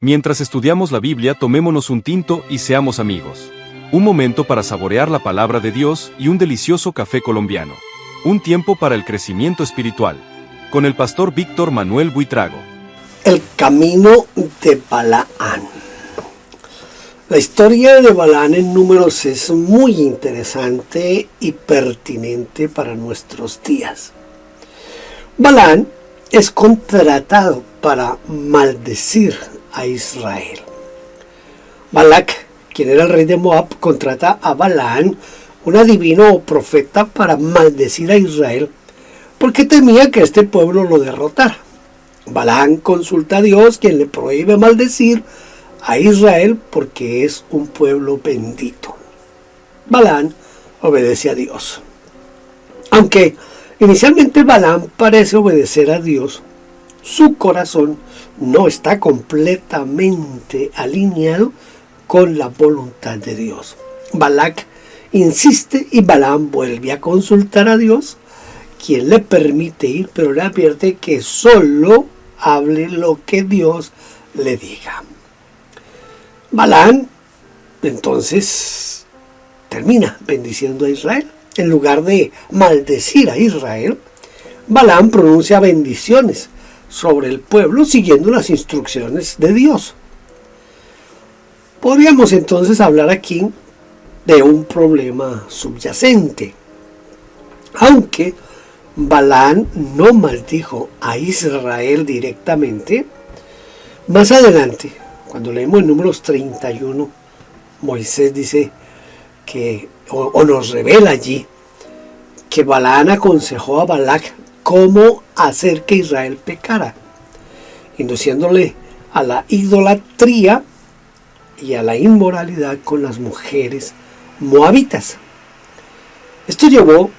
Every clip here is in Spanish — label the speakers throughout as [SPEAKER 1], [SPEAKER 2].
[SPEAKER 1] Mientras estudiamos la Biblia, tomémonos un tinto y seamos amigos. Un momento para saborear la palabra de Dios y un delicioso café colombiano. Un tiempo para el crecimiento espiritual. Con el pastor Víctor Manuel Buitrago.
[SPEAKER 2] El camino de Balaán. La historia de Balaán en Números es muy interesante y pertinente para nuestros días. Balaán es contratado para maldecir a Israel. Balac, quien era el rey de Moab, contrata a Balaán, un adivino o profeta, para maldecir a Israel porque temía que este pueblo lo derrotara. Balaán consulta a Dios, quien le prohíbe maldecir a Israel porque es un pueblo bendito. Balaán obedece a Dios. Aunque inicialmente Balaán parece obedecer a Dios, su corazón no está completamente alineado con la voluntad de Dios. Balac insiste y Balaam vuelve a consultar a Dios, quien le permite ir, pero le advierte que solo hable lo que Dios le diga. Balaam entonces termina bendiciendo a Israel. En lugar de maldecir a Israel, Balaam pronuncia bendiciones sobre el pueblo siguiendo las instrucciones de Dios. Podríamos entonces hablar aquí de un problema subyacente. Aunque Balaam no maldijo a Israel directamente, más adelante, cuando leemos en Números 31, Moisés dice que, o nos revela allí, que Balaam aconsejó a Balac cómo hacer que Israel pecara, induciéndole a la idolatría y a la inmoralidad con las mujeres moabitas. Esto llevó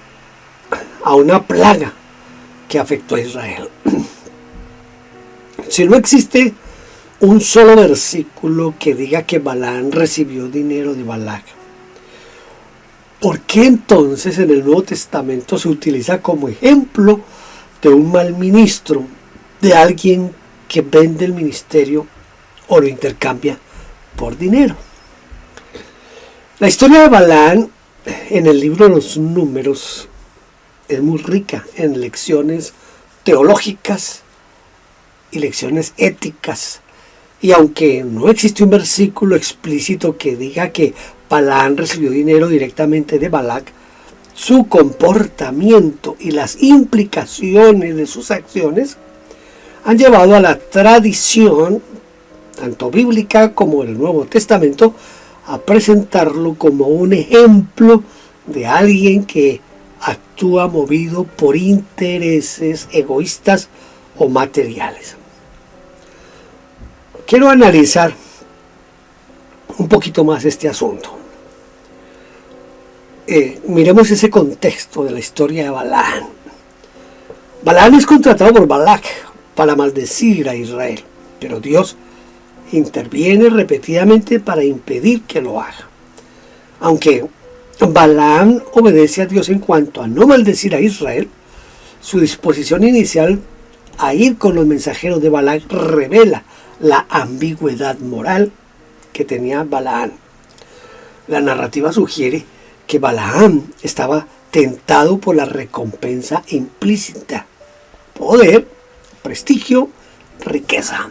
[SPEAKER 2] a una plaga que afectó a Israel. Si no existe un solo versículo que diga que Balaam recibió dinero de Balac, ¿por qué entonces en el Nuevo Testamento se utiliza como ejemplo de un mal ministro, de alguien que vende el ministerio o lo intercambia por dinero? La historia de Balaam en el libro de los Números es muy rica en lecciones teológicas y lecciones éticas. Y aunque no existe un versículo explícito que diga que Balaam recibió dinero directamente de Balac, su comportamiento y las implicaciones de sus acciones han llevado a la tradición, tanto bíblica como del Nuevo Testamento, a presentarlo como un ejemplo de alguien que actúa movido por intereses egoístas o materiales. Quiero analizar un poquito más este asunto. Miremos ese contexto de la historia de Balaam. Balaam es contratado por Balac para maldecir a Israel, pero Dios interviene repetidamente para impedir que lo haga. Aunque Balaam obedece a Dios en cuanto a no maldecir a Israel, su disposición inicial a ir con los mensajeros de Balac revela la ambigüedad moral que tenía Balaam. La narrativa sugiere que Balaam estaba tentado por la recompensa implícita, poder, prestigio, riqueza,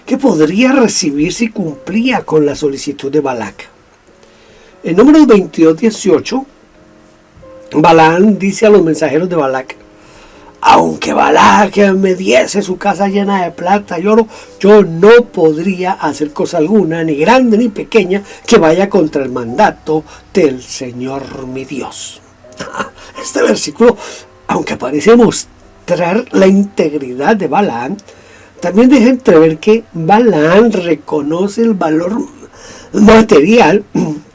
[SPEAKER 2] que podría recibir si cumplía con la solicitud de Balac. En Números 22:18, Balaam dice a los mensajeros de Balac: aunque Balac me diese su casa llena de plata y oro, yo no podría hacer cosa alguna, ni grande ni pequeña, que vaya contra el mandato del Señor mi Dios. Este versículo, aunque parece mostrar la integridad de Balaam, también deja entrever que Balaam reconoce el valor material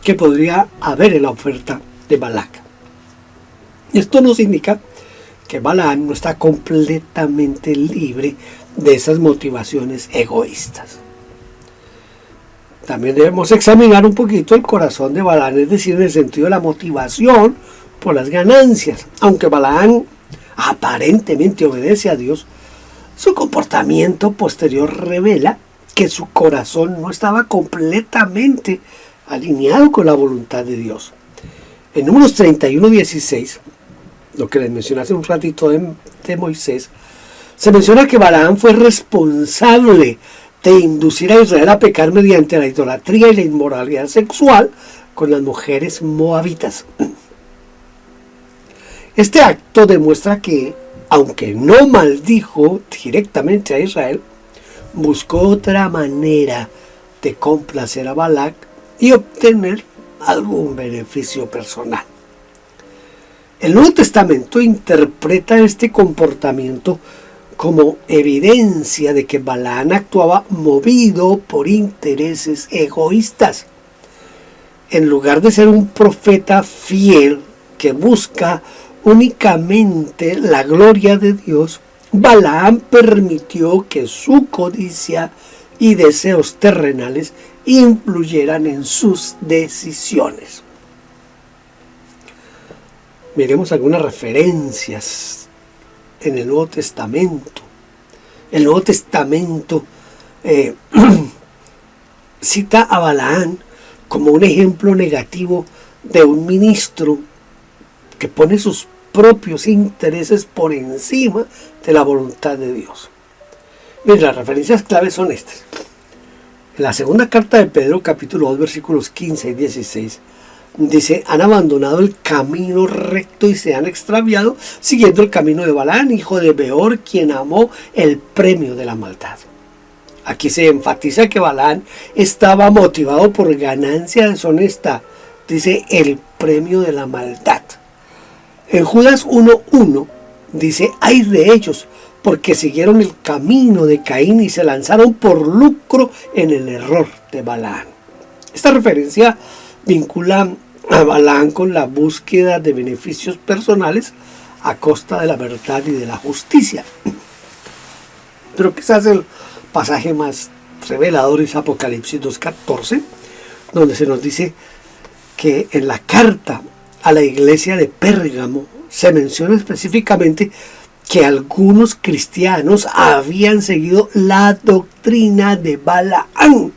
[SPEAKER 2] que podría haber en la oferta de Balac. Esto nos indica que Balaam no está completamente libre de esas motivaciones egoístas. También debemos examinar un poquito el corazón de Balaam, es decir, en el sentido de la motivación por las ganancias. Aunque Balaam aparentemente obedece a Dios, su comportamiento posterior revela que su corazón no estaba completamente alineado con la voluntad de Dios. En Números 31:16, lo que les mencioné hace un ratito de Moisés, se menciona que Balaam fue responsable de inducir a Israel a pecar mediante la idolatría y la inmoralidad sexual con las mujeres moabitas. Este acto demuestra que, aunque no maldijo directamente a Israel, buscó otra manera de complacer a Balac y obtener algún beneficio personal. El Nuevo Testamento interpreta este comportamiento como evidencia de que Balaam actuaba movido por intereses egoístas. En lugar de ser un profeta fiel que busca únicamente la gloria de Dios, Balaam permitió que su codicia y deseos terrenales influyeran en sus decisiones. Miremos algunas referencias en el Nuevo Testamento. El Nuevo Testamento cita a Balaam como un ejemplo negativo de un ministro que pone sus propios intereses por encima de la voluntad de Dios. Miren, las referencias claves son estas. En la segunda carta de Pedro, capítulo 2, versículos 15 y 16, dice: han abandonado el camino recto y se han extraviado, siguiendo el camino de Balaam, hijo de Beor, quien amó el premio de la maldad. Aquí se enfatiza que Balaam estaba motivado por ganancia deshonesta, dice el premio de la maldad. En Judas 1:1 dice: ay de ellos, porque siguieron el camino de Caín y se lanzaron por lucro en el error de Balaam. Esta referencia vincula a Balaam con la búsqueda de beneficios personales a costa de la verdad y de la justicia. Pero quizás el pasaje más revelador es Apocalipsis 2:14, donde se nos dice que en la carta a la iglesia de Pérgamo se menciona específicamente que algunos cristianos habían seguido la doctrina de Balaam,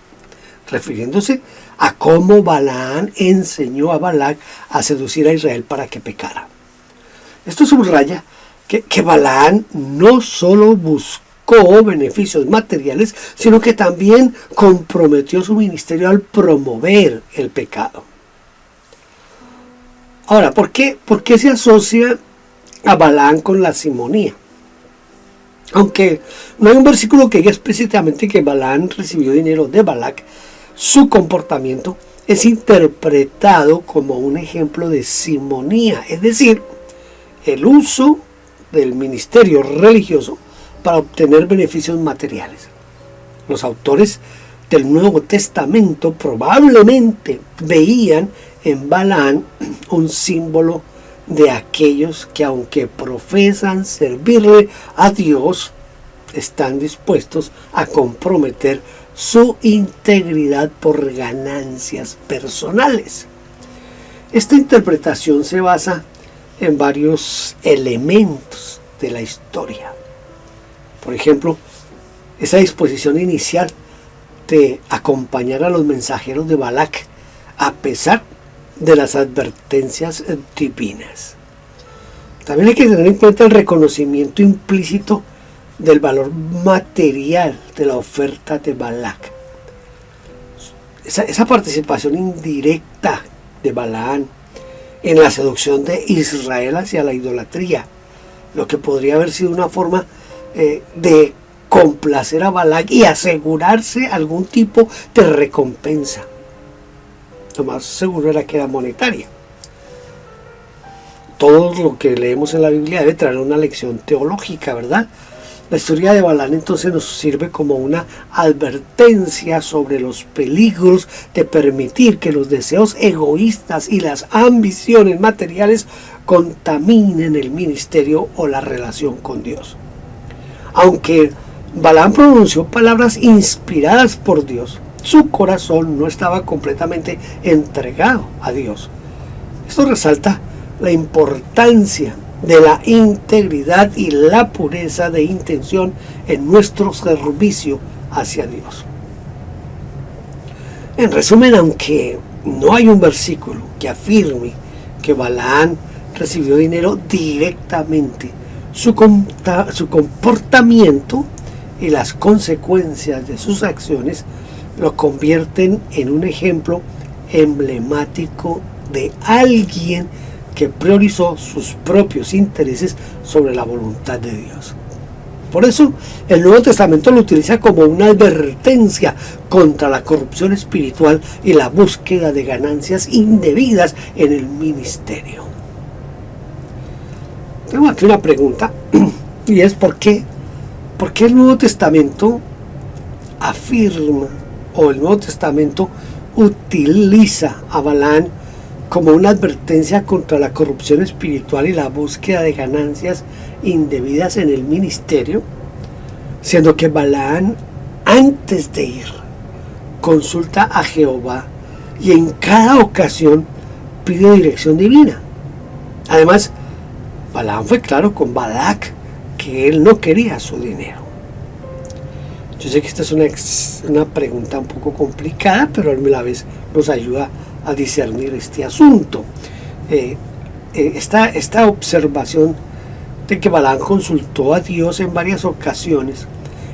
[SPEAKER 2] refiriéndose a cómo Balaam enseñó a Balac a seducir a Israel para que pecara. Esto subraya que Balaam no solo buscó beneficios materiales, sino que también comprometió su ministerio al promover el pecado. Ahora, ¿por qué se asocia a Balaam con la simonía? Aunque no hay un versículo que diga explícitamente que Balaam recibió dinero de Balac, su comportamiento es interpretado como un ejemplo de simonía, es decir, el uso del ministerio religioso para obtener beneficios materiales. Los autores del Nuevo Testamento probablemente veían en Balaam un símbolo de aquellos que, aunque profesan servirle a Dios, están dispuestos a comprometer su integridad por ganancias personales. Esta interpretación se basa en varios elementos de la historia. Por ejemplo, esa disposición inicial de acompañar a los mensajeros de Balac a pesar de las advertencias divinas. También hay que tener en cuenta el reconocimiento implícito del valor material de la oferta de Balac. Esa participación indirecta de Balaam en la seducción de Israel hacia la idolatría, lo que podría haber sido una forma de complacer a Balac y asegurarse algún tipo de recompensa. Lo más seguro era que era monetaria. Todo lo que leemos en la Biblia debe traer una lección teológica, ¿verdad? La historia de Balaam entonces nos sirve como una advertencia sobre los peligros de permitir que los deseos egoístas y las ambiciones materiales contaminen el ministerio o la relación con Dios. Aunque Balaam pronunció palabras inspiradas por Dios, su corazón no estaba completamente entregado a Dios. Esto resalta la importancia de la integridad y la pureza de intención en nuestro servicio hacia Dios. En resumen, aunque no hay un versículo que afirme que Balaam recibió dinero directamente, su comportamiento y las consecuencias de sus acciones lo convierten en un ejemplo emblemático de alguien que priorizó sus propios intereses sobre la voluntad de Dios. Por eso el Nuevo Testamento lo utiliza como una advertencia contra la corrupción espiritual y la búsqueda de ganancias indebidas en el ministerio. Tengo aquí una pregunta, y es ¿por qué el Nuevo Testamento afirma, o el Nuevo Testamento utiliza a Balaam como una advertencia contra la corrupción espiritual y la búsqueda de ganancias indebidas en el ministerio, siendo que Balaam, antes de ir, consulta a Jehová y en cada ocasión pide dirección divina? Además, Balaam fue claro con Balac que él no quería su dinero. Yo sé que esta es una pregunta un poco complicada, pero a la vez nos ayuda a discernir este asunto. Esta observación de que Balaam consultó a Dios en varias ocasiones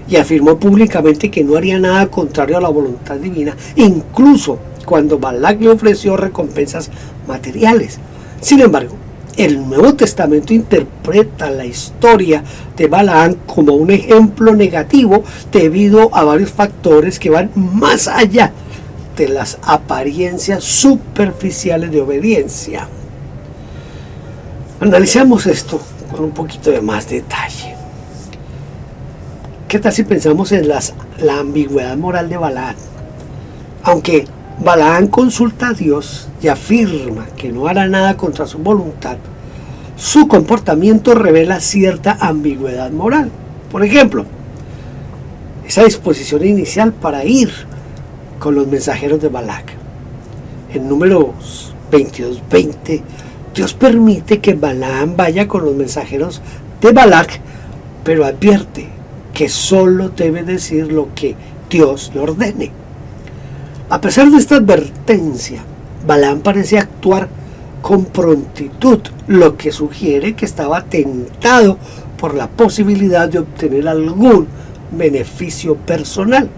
[SPEAKER 2] y afirmó públicamente que no haría nada contrario a la voluntad divina, incluso cuando Balac le ofreció recompensas materiales. Sin embargo, el Nuevo Testamento interpreta la historia de Balaam como un ejemplo negativo debido a varios factores que van más allá de las apariencias superficiales de obediencia. Analicemos esto con un poquito de más detalle. ¿Qué tal si pensamos en la ambigüedad moral de Balaam? Aunque Balaam consulta a Dios y afirma que no hará nada contra su voluntad, su comportamiento revela cierta ambigüedad moral. Por ejemplo, esa disposición inicial para ir con los mensajeros de Balac. En Números 22:20, Dios permite que Balaam vaya con los mensajeros de Balac, pero advierte que solo debe decir lo que Dios le ordene. A pesar de esta advertencia, Balaam parece actuar con prontitud, lo que sugiere que estaba tentado por la posibilidad de obtener algún beneficio personal.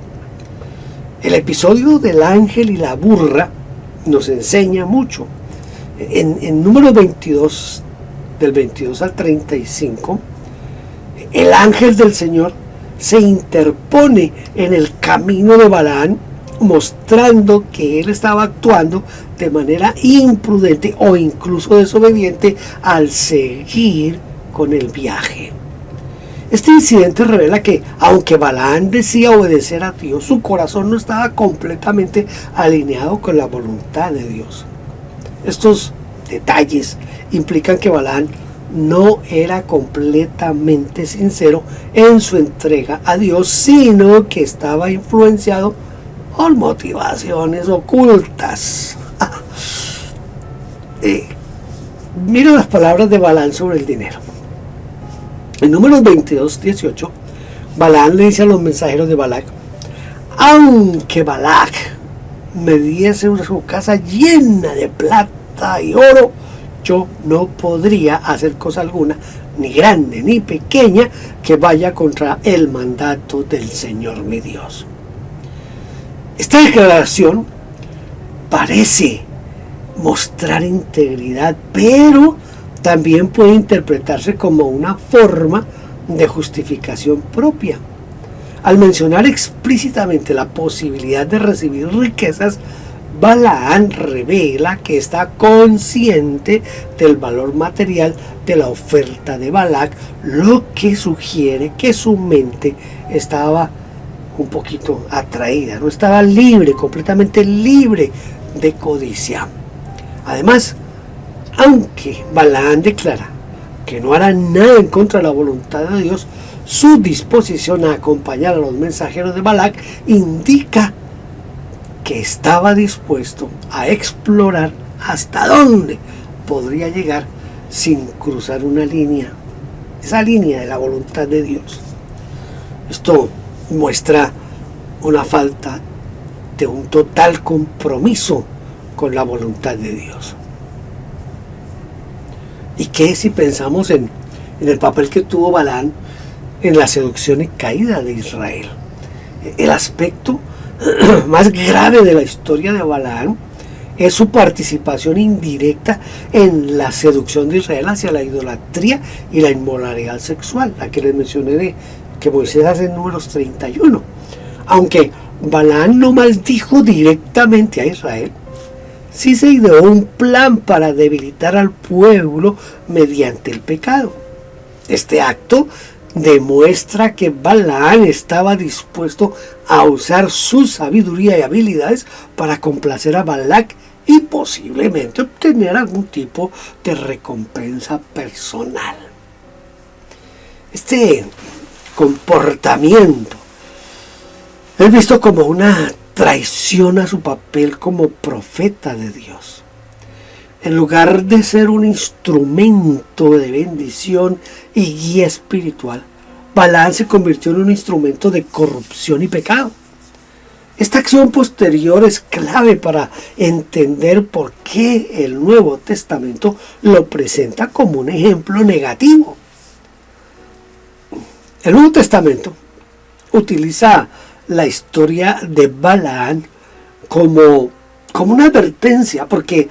[SPEAKER 2] El episodio del ángel y la burra nos enseña mucho. En Número 22, del 22 al 35, el ángel del Señor se interpone en el camino de Balaam, mostrando que él estaba actuando de manera imprudente o incluso desobediente al seguir con el viaje. Este incidente revela que, aunque Balaam decía obedecer a Dios, su corazón no estaba completamente alineado con la voluntad de Dios. Estos detalles implican que Balaam no era completamente sincero en su entrega a Dios, sino que estaba influenciado por motivaciones ocultas. Mira las palabras de Balaam sobre el dinero. En Números 22:18, Balaam le dice a los mensajeros de Balac: aunque Balac me diese su casa llena de plata y oro, yo no podría hacer cosa alguna, ni grande ni pequeña, que vaya contra el mandato del Señor mi Dios. Esta declaración parece mostrar integridad, pero también puede interpretarse como una forma de justificación propia. Al mencionar explícitamente la posibilidad de recibir riquezas, Balaam revela que está consciente del valor material de la oferta de Balac, lo que sugiere que su mente estaba un poquito atraída, no estaba libre, completamente libre de codicia. Además, aunque Balaam declara que no hará nada en contra de la voluntad de Dios, su disposición a acompañar a los mensajeros de Balac indica que estaba dispuesto a explorar hasta dónde podría llegar sin cruzar una línea, esa línea de la voluntad de Dios. Esto muestra una falta ante un total compromiso con la voluntad de Dios. ¿Y qué si pensamos en el papel que tuvo Balaam en la seducción y caída de Israel? El aspecto más grave de la historia de Balaam es su participación indirecta en la seducción de Israel hacia la idolatría y la inmoralidad sexual, la que les mencioné que Moisés hace en Números 31. Aunque Balaam no maldijo directamente a Israel, sí se ideó un plan para debilitar al pueblo mediante el pecado. Este acto demuestra que Balaam estaba dispuesto a usar su sabiduría y habilidades para complacer a Balac y posiblemente obtener algún tipo de recompensa personal. Este comportamiento es visto como una traición a su papel como profeta de Dios. En lugar de ser un instrumento de bendición y guía espiritual, Balaam se convirtió en un instrumento de corrupción y pecado. Esta acción posterior es clave para entender por qué el Nuevo Testamento lo presenta como un ejemplo negativo. El Nuevo Testamento utiliza la historia de Balaam como una advertencia, porque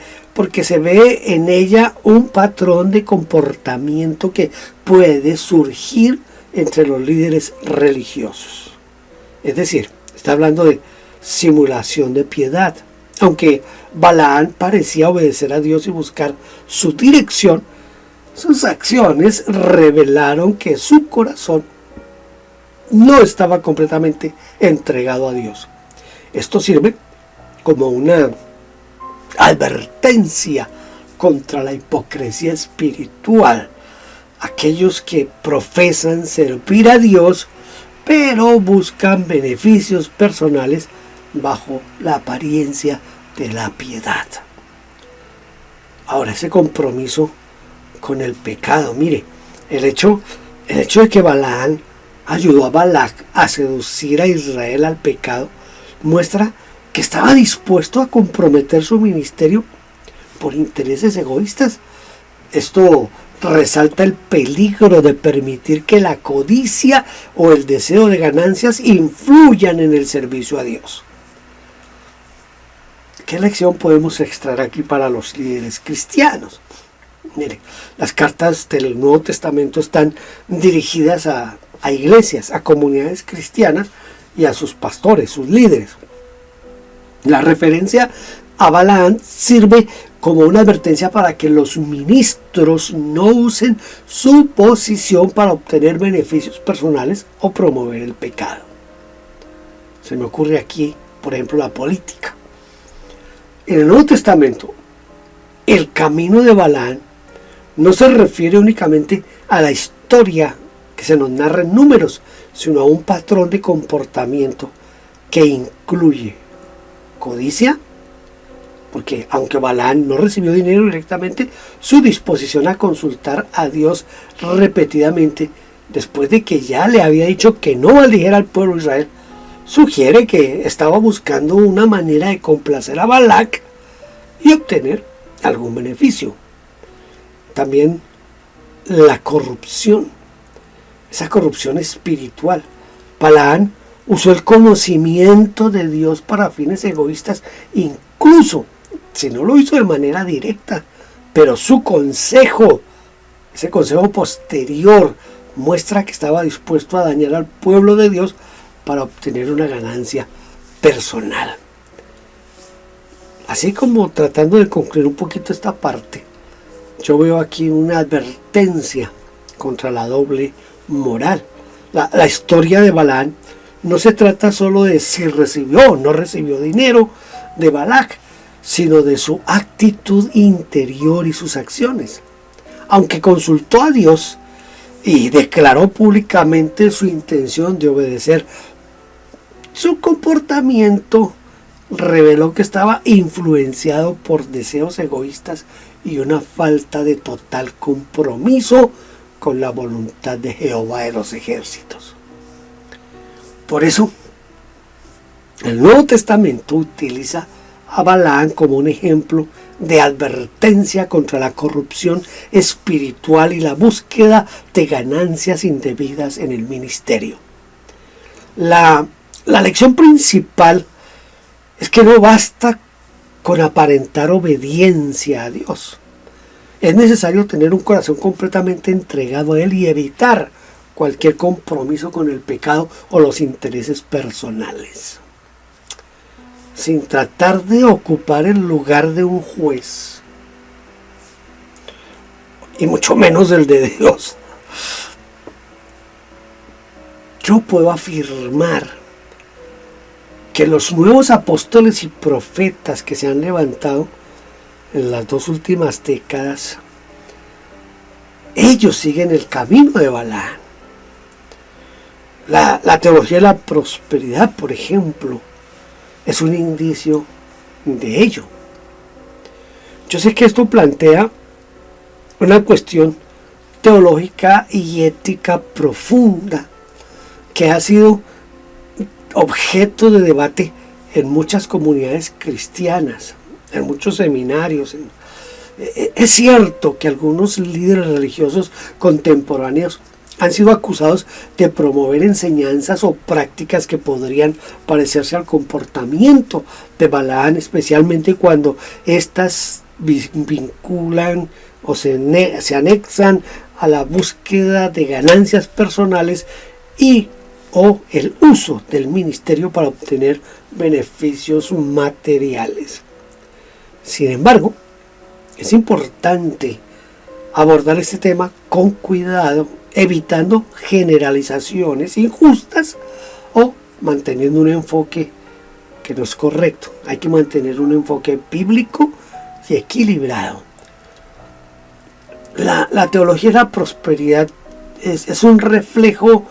[SPEAKER 2] se ve en ella un patrón de comportamiento que puede surgir entre los líderes religiosos. Es decir, está hablando de simulación de piedad. Aunque Balaam parecía obedecer a Dios y buscar su dirección, sus acciones revelaron que su corazón no estaba completamente entregado a Dios. Esto sirve como una advertencia contra la hipocresía espiritual. Aquellos que profesan servir a Dios, pero buscan beneficios personales bajo la apariencia de la piedad. Ahora, ese compromiso con el pecado, mire, el hecho de que Balaam ayudó a Balac a seducir a Israel al pecado, muestra que estaba dispuesto a comprometer su ministerio por intereses egoístas. Esto resalta el peligro de permitir que la codicia o el deseo de ganancias influyan en el servicio a Dios. ¿Qué lección podemos extraer aquí para los líderes cristianos? Mire, las cartas del Nuevo Testamento están dirigidas a iglesias, a comunidades cristianas y a sus pastores, sus líderes. La referencia a Balaam sirve como una advertencia para que los ministros no usen su posición para obtener beneficios personales o promover el pecado. Se me ocurre aquí, por ejemplo, la política. En el Nuevo Testamento, el camino de Balaam no se refiere únicamente a la historia que se nos narra en Números, sino a un patrón de comportamiento que incluye codicia, porque aunque Balaam no recibió dinero directamente, su disposición a consultar a Dios repetidamente, después de que ya le había dicho que no maldijera al pueblo de Israel, sugiere que estaba buscando una manera de complacer a Balac y obtener algún beneficio. También la corrupción, esa corrupción espiritual. Balaam usó el conocimiento de Dios para fines egoístas, incluso si no lo hizo de manera directa, pero su consejo, ese consejo posterior, muestra que estaba dispuesto a dañar al pueblo de Dios para obtener una ganancia personal. Así como tratando de concluir un poquito esta parte, yo veo aquí una advertencia contra la doble moral. La historia de Balaam no se trata solo de si recibió o no recibió dinero de Balac, sino de su actitud interior y sus acciones. Aunque consultó a Dios y declaró públicamente su intención de obedecer, su comportamiento reveló que estaba influenciado por deseos egoístas y una falta de total compromiso con la voluntad de Jehová de los ejércitos. Por eso, El Nuevo Testamento utiliza a Balaam como un ejemplo de advertencia contra la corrupción espiritual y la búsqueda de ganancias indebidas en el ministerio. La lección principal es que no basta con aparentar obediencia a Dios. Es necesario tener un corazón completamente entregado a Él y evitar cualquier compromiso con el pecado o los intereses personales, sin tratar de ocupar el lugar de un juez, y mucho menos el de Dios. Yo puedo afirmar que los nuevos apóstoles y profetas que se han levantado en las 2 últimas décadas, ellos siguen el camino de Balaam. La teología de la prosperidad, por ejemplo, es un indicio de ello. Yo sé que esto plantea una cuestión teológica y ética profunda que ha sido objeto de debate en muchas comunidades cristianas, en muchos seminarios. Es cierto que algunos líderes religiosos contemporáneos han sido acusados de promover enseñanzas o prácticas que podrían parecerse al comportamiento de Balaam, especialmente cuando éstas vinculan o se anexan a la búsqueda de ganancias personales o el uso del ministerio para obtener beneficios materiales. Sin embargo, es importante abordar este tema con cuidado, evitando generalizaciones injustas o manteniendo un enfoque que no es correcto. Hay que mantener un enfoque bíblico y equilibrado. La teología de la prosperidad es un reflejo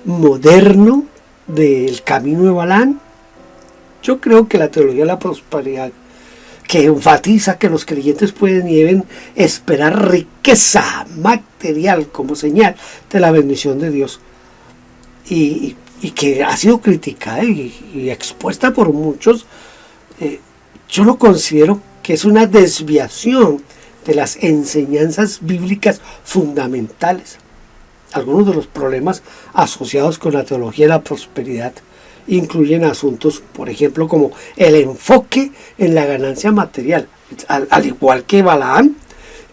[SPEAKER 2] moderno del camino de Balaam. Yo creo que la teología de la prosperidad, que enfatiza que los creyentes pueden y deben esperar riqueza material como señal de la bendición de Dios, y que ha sido criticada y expuesta por muchos, yo lo considero que es una desviación de las enseñanzas bíblicas fundamentales. Algunos de los problemas asociados con la teología de la prosperidad incluyen asuntos, por ejemplo, como el enfoque en la ganancia material. Al igual que Balaam,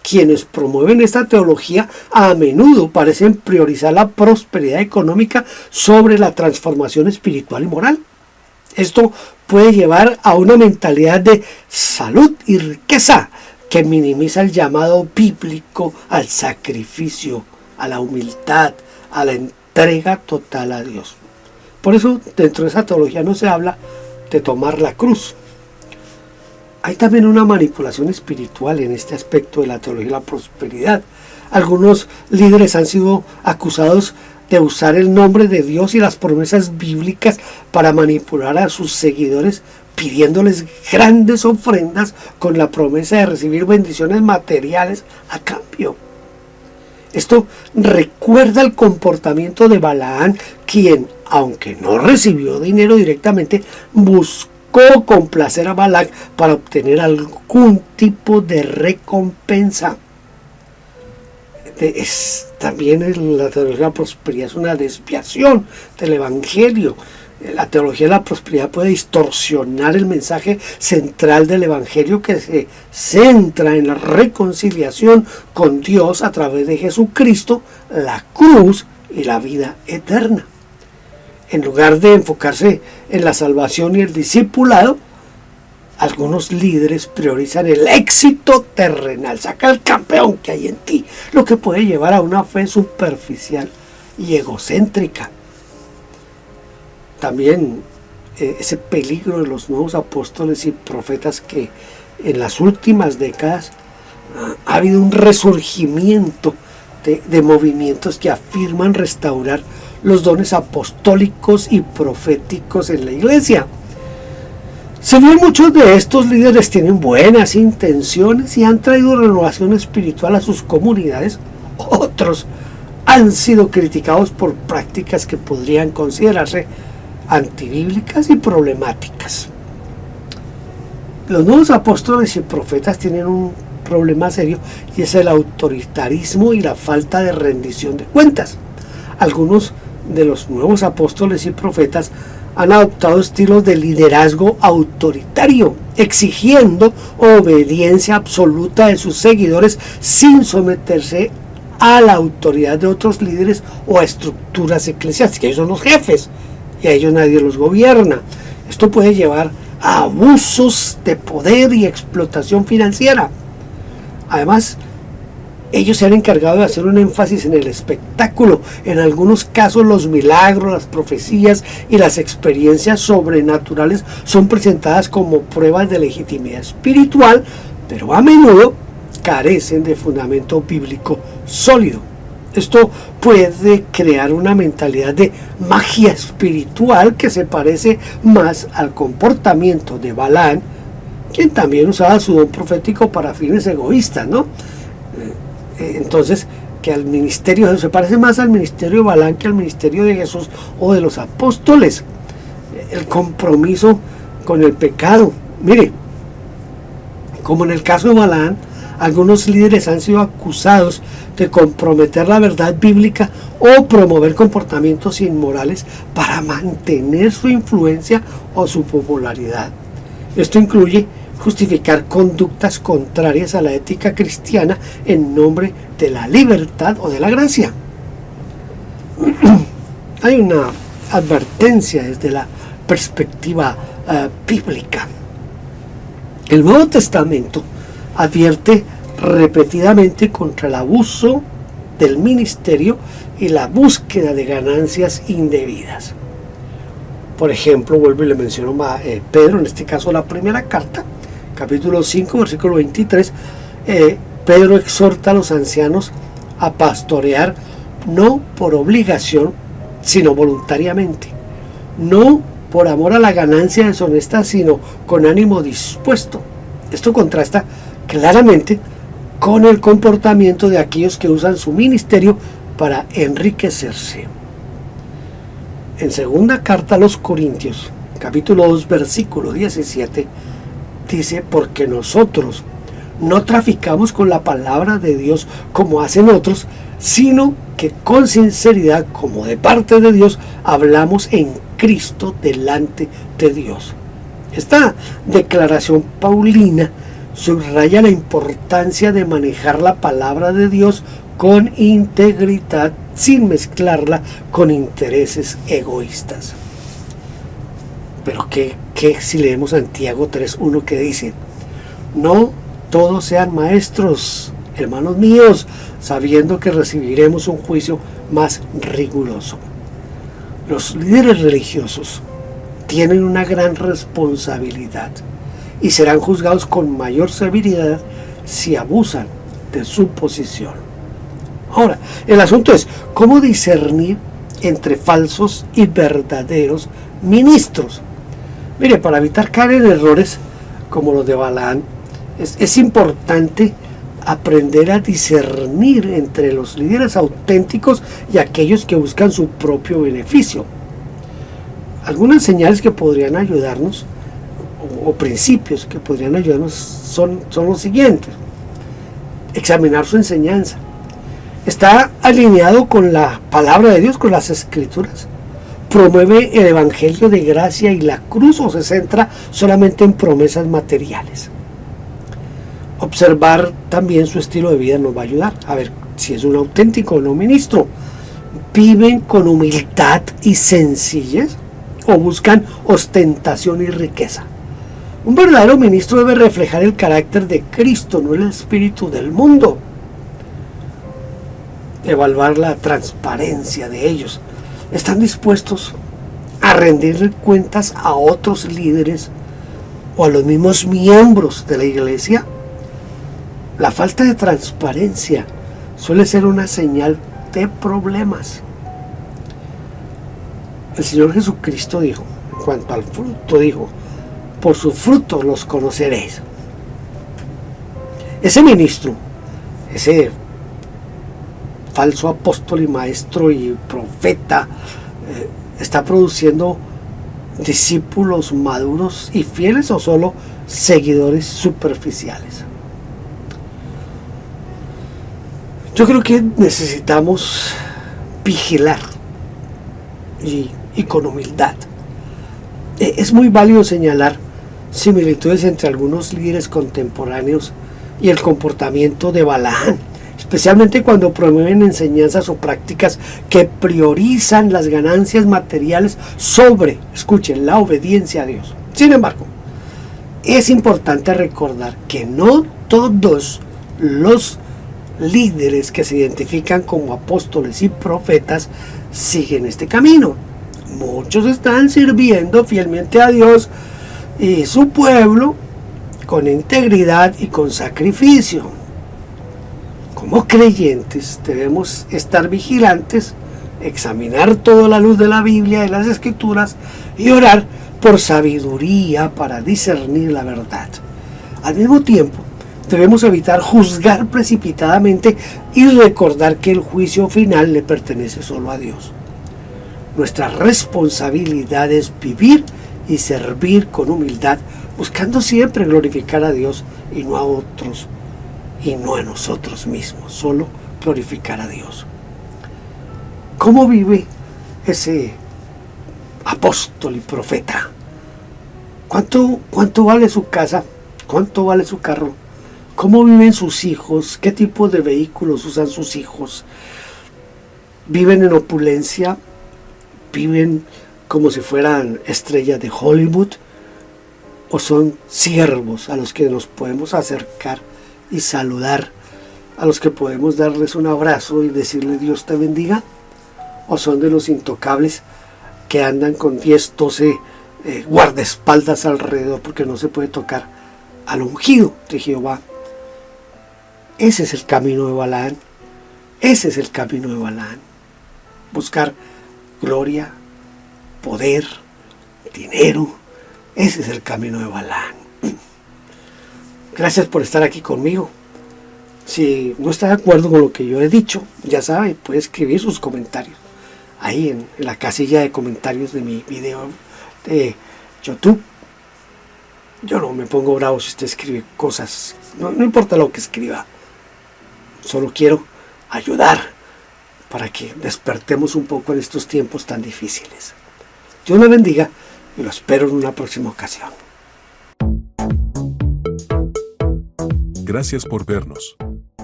[SPEAKER 2] quienes promueven esta teología a menudo parecen priorizar la prosperidad económica sobre la transformación espiritual y moral. Esto puede llevar a una mentalidad de salud y riqueza que minimiza el llamado bíblico al sacrificio, a la humildad, a la entrega total a Dios. Por eso, dentro de esa teología no se habla de tomar la cruz. Hay también una manipulación espiritual en este aspecto de la teología de la prosperidad. Algunos líderes han sido acusados de usar el nombre de Dios y las promesas bíblicas para manipular a sus seguidores, pidiéndoles grandes ofrendas con la promesa de recibir bendiciones materiales a cambio. Esto recuerda el comportamiento de Balaam, quien, aunque no recibió dinero directamente, buscó complacer a Balac para obtener algún tipo de recompensa. También la teología de la prosperidad es una desviación del Evangelio. La teología de la prosperidad puede distorsionar el mensaje central del Evangelio, que se centra en la reconciliación con Dios a través de Jesucristo, la cruz y la vida eterna. En lugar de enfocarse en la salvación y el discipulado, algunos líderes priorizan el éxito terrenal. Saca el campeón que hay en ti, lo que puede llevar a una fe superficial y egocéntrica. También ese peligro de los nuevos apóstoles y profetas, que en las últimas décadas ha habido un resurgimiento de movimientos que afirman restaurar los dones apostólicos y proféticos en la iglesia. Si bien muchos de estos líderes tienen buenas intenciones y han traído renovación espiritual a sus comunidades, otros han sido criticados por prácticas que podrían considerarse antibíblicas y problemáticas. Los nuevos apóstoles y profetas tienen un problema serio, y es el autoritarismo y la falta de rendición de cuentas. Algunos de los nuevos apóstoles y profetas han adoptado estilos de liderazgo autoritario, exigiendo obediencia absoluta de sus seguidores sin someterse a la autoridad de otros líderes o a estructuras eclesiásticas. Ellos son los jefes y a ellos nadie los gobierna. Esto puede llevar a abusos de poder y explotación financiera. Además, ellos se han encargado de hacer un énfasis en el espectáculo. En algunos casos, los milagros, las profecías y las experiencias sobrenaturales son presentadas como pruebas de legitimidad espiritual, pero a menudo carecen de fundamento bíblico sólido. Esto puede crear una mentalidad de magia espiritual que se parece más al comportamiento de Balaam, quien también usaba su don profético para fines egoístas, ¿no? Entonces, que al ministerio, se parece más al ministerio de Balaam que al ministerio de Jesús o de los apóstoles. El compromiso con el pecado. Mire, como en el caso de Balaam, algunos líderes han sido acusados de comprometer la verdad bíblica o promover comportamientos inmorales para mantener su influencia o su popularidad. Esto incluye justificar conductas contrarias a la ética cristiana en nombre de la libertad o de la gracia. Hay una advertencia desde la perspectiva bíblica. El Nuevo Testamento advierte repetidamente contra el abuso del ministerio y la búsqueda de ganancias indebidas. Por ejemplo, vuelvo y le menciono a Pedro, en este caso la primera carta, capítulo 5, versículo 23, Pedro exhorta a los ancianos a pastorear no por obligación, sino voluntariamente, no por amor a la ganancia deshonesta, sino con ánimo dispuesto. Esto contrasta claramente con el comportamiento de aquellos que usan su ministerio para enriquecerse. En segunda carta a los Corintios, capítulo 2, versículo 17, dice: porque nosotros no traficamos con la palabra de Dios como hacen otros, sino que con sinceridad, como de parte de Dios, hablamos en Cristo delante de Dios. Esta declaración paulina subraya la importancia de manejar la palabra de Dios con integridad, sin mezclarla con intereses egoístas. Pero ¿qué si leemos Santiago 3:1 que dice: no todos sean maestros, hermanos míos, sabiendo que recibiremos un juicio más riguroso? Los líderes religiosos tienen una gran responsabilidad y serán juzgados con mayor severidad si abusan de su posición. Ahora, el asunto es cómo discernir entre falsos y verdaderos ministros. Mire, para evitar caer en errores como los de Balaam, es importante aprender a discernir entre los líderes auténticos y aquellos que buscan su propio beneficio. Algunas señales que podrían ayudarnos, o principios que podrían ayudarnos, son los siguientes. Examinar su enseñanza. ¿Está alineado con la palabra de Dios, con las escrituras? ¿Promueve el evangelio de gracia y la cruz, o se centra solamente en promesas materiales? Observar también su estilo de vida nos va a ayudar a ver si es un auténtico o no ministro. ¿Viven con humildad y sencillez o buscan ostentación y riqueza? Un verdadero ministro debe reflejar el carácter de Cristo, no el espíritu del mundo. Evaluar la transparencia de ellos. ¿Están dispuestos a rendirle cuentas a otros líderes o a los mismos miembros de la iglesia? La falta de transparencia suele ser una señal de problemas. El Señor Jesucristo dijo, en cuanto al fruto, dijo: por sus frutos los conoceréis. Ese ministro, ese falso apóstol y maestro y profeta, está produciendo discípulos maduros y fieles o solo seguidores superficiales? Yo creo que necesitamos vigilar y con humildad. Es muy válido señalar similitudes entre algunos líderes contemporáneos y el comportamiento de Balaam, especialmente cuando promueven enseñanzas o prácticas que priorizan las ganancias materiales sobre, escuchen, la obediencia a Dios. Sin embargo, es importante recordar que no todos los líderes que se identifican como apóstoles y profetas siguen este camino. Muchos están sirviendo fielmente a Dios y su pueblo con integridad y con sacrificio. Como creyentes debemos estar vigilantes, examinar toda la luz de la Biblia y las Escrituras y orar por sabiduría para discernir la verdad. Al mismo tiempo, debemos evitar juzgar precipitadamente y recordar que el juicio final le pertenece solo a Dios. Nuestra responsabilidad es vivir y servir con humildad, buscando siempre glorificar a Dios y no a otros, y no a nosotros mismos, solo glorificar a Dios. ¿Cómo vive ese apóstol y profeta? ¿Cuánto vale su casa? ¿Cuánto vale su carro? ¿Cómo viven sus hijos? ¿Qué tipo de vehículos usan sus hijos? ¿Viven en opulencia? ¿Viven como si fueran estrellas de Hollywood? ¿O son siervos a los que nos podemos acercar y saludar, a los que podemos darles un abrazo y decirle Dios te bendiga? ¿O son de los intocables que andan con 10, 12 guardaespaldas alrededor porque no se puede tocar al ungido de Jehová? Ese es el camino de Balaam. Ese es el camino de Balaam. Buscar gloria, poder, dinero. Ese es el camino de Balaam. Gracias por estar aquí conmigo. Si no está de acuerdo con lo que yo he dicho, ya sabe, puede escribir sus comentarios ahí en la casilla de comentarios de mi video de YouTube. Yo no me pongo bravo si usted escribe cosas, no importa lo que escriba. Solo quiero ayudar para que despertemos un poco en estos tiempos tan difíciles. Dios le bendiga y lo espero en una próxima ocasión.
[SPEAKER 3] Gracias por vernos.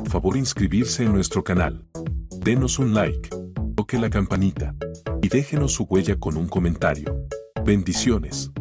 [SPEAKER 3] Favor inscribirse en nuestro canal. Denos un like, toque la campanita y déjenos su huella con un comentario. Bendiciones.